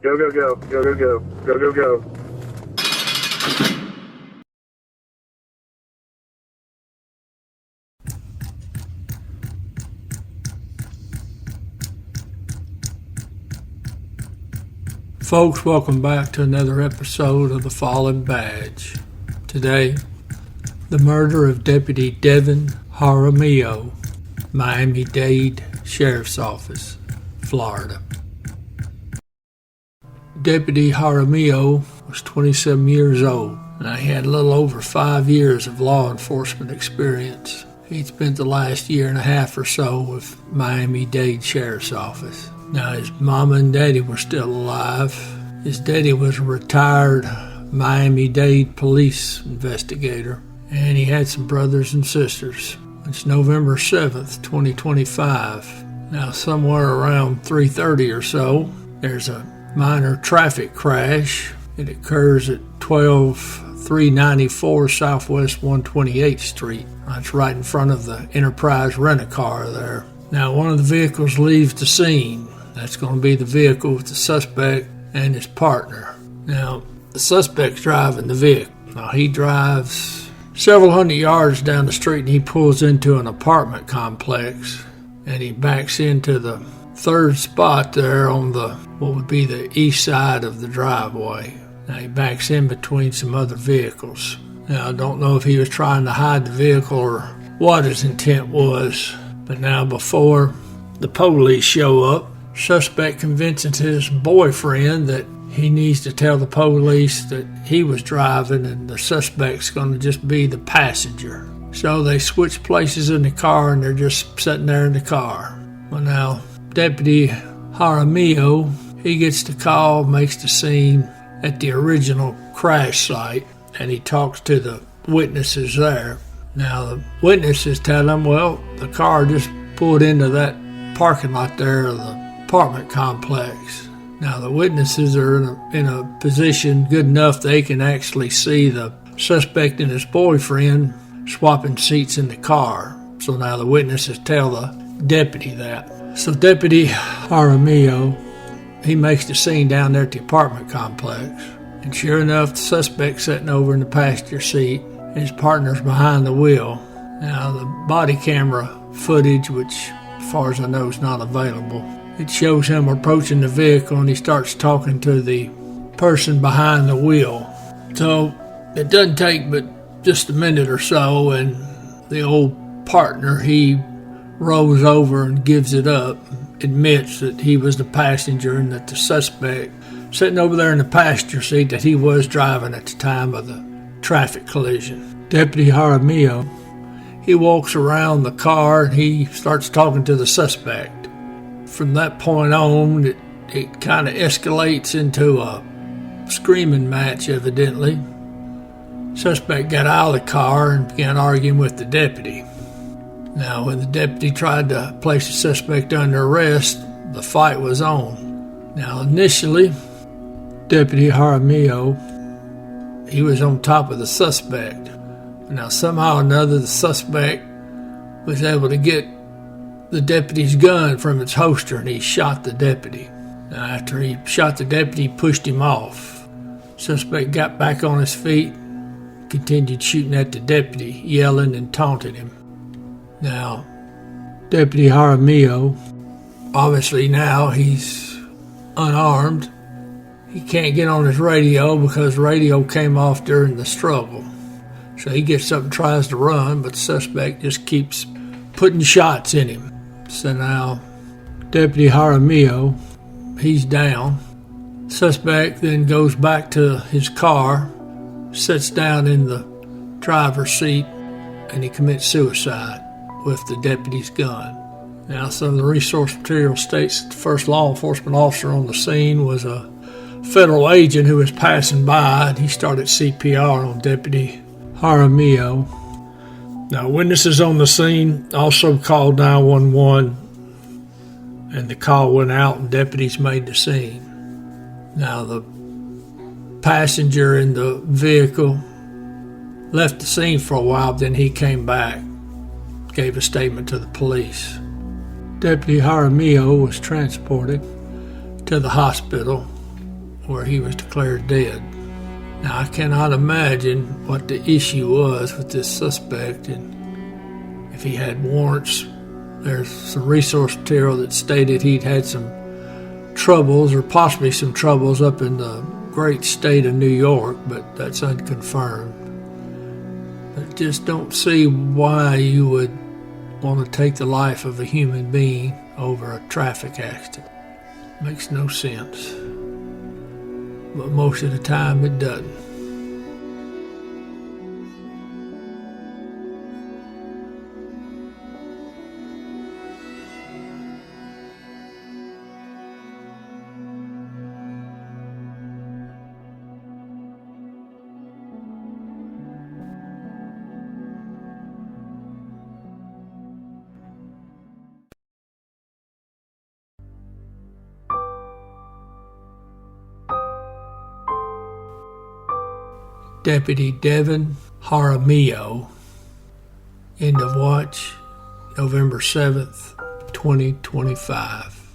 Go, go, go. Go, go, go. Go, go, go. Folks, welcome back to another episode of The Fallen Badge. Today, the murder of Deputy Devin Jaramillo, Miami-Dade Sheriff's Office, Florida. Deputy Jaramillo was 27 years old, and he had a little over 5 years of law enforcement experience. He'd spent the last year and a half or so with Miami-Dade Sheriff's Office. Now, his mama and daddy were still alive. His daddy was a retired Miami-Dade police investigator, and he had some brothers and sisters. It's November 7th, 2025. Now, somewhere around 3:30 or so, there's a minor traffic crash. It occurs at 12394 Southwest 128th Street. That's right in front of the Enterprise Rent-A-Car there. Now, one of the vehicles leaves the scene. That's going to be the vehicle with the suspect and his partner. Now, the suspect's driving the vehicle. Now, he drives several hundred yards down the street and he pulls into an apartment complex and he backs into the third spot there on what would be the east side of the driveway. Now, he backs in between some other vehicles. Now, I don't know if he was trying to hide the vehicle or what his intent was, but now before the police show up, suspect convinces his boyfriend that he needs to tell the police that he was driving and the suspect's going to just be the passenger. So they switch places in the car and they're just sitting there in the car. Well, now, Deputy Jaramillo, he gets the call, makes the scene at the original crash site, and he talks to the witnesses there. Now, the witnesses tell him, well, the car just pulled into that parking lot there of the apartment complex. Now, the witnesses are in a position good enough they can actually see the suspect and his boyfriend swapping seats in the car. So now the witnesses tell the deputy that. So Deputy Jaramillo, he makes the scene down there at the apartment complex. And sure enough, the suspect's sitting over in the passenger seat. His partner's behind the wheel. Now, the body camera footage, which as far as I know is not available, it shows him approaching the vehicle and he starts talking to the person behind the wheel. So it doesn't take but just a minute or so and the old partner, he rolls over and gives it up, admits that he was the passenger and that the suspect sitting over there in the passenger seat that he was driving at the time of the traffic collision. Deputy Jaramillo, he walks around the car and he starts talking to the suspect. From that point on, it kind of escalates into a screaming match, evidently. Suspect got out of the car and began arguing with the deputy. Now, when the deputy tried to place the suspect under arrest, the fight was on. Now, initially, Deputy Jaramillo, he was on top of the suspect. Now, somehow or another, the suspect was able to get the deputy's gun from its holster and he shot the deputy. Now, after he shot the deputy, he pushed him off. Suspect got back on his feet, continued shooting at the deputy, yelling and taunting him. Now, Deputy Jaramillo, obviously now he's unarmed. He can't get on his radio because the radio came off during the struggle. So he gets up and tries to run, but the suspect just keeps putting shots in him. So now, Deputy Jaramillo, he's down. Suspect then goes back to his car, sits down in the driver's seat, and he commits suicide with the deputy's gun. Now, some of the resource material states that the first law enforcement officer on the scene was a federal agent who was passing by, and he started CPR on Deputy Jaramillo. Now, witnesses on the scene also called 911, and the call went out and deputies made the scene. Now, the passenger in the vehicle left the scene for a while, then he came back, gave a statement to the police. Deputy Jaramillo was transported to the hospital where he was declared dead. Now, I cannot imagine what the issue was with this suspect and if he had warrants. There's some resource material that stated he'd had some troubles or possibly some troubles up in the great state of New York, but that's unconfirmed. I just don't see why you would want to take the life of a human being over a traffic accident. Makes no sense. But most of the time it doesn't. Deputy Devin Jaramillo. End of watch, November 7th, 2025.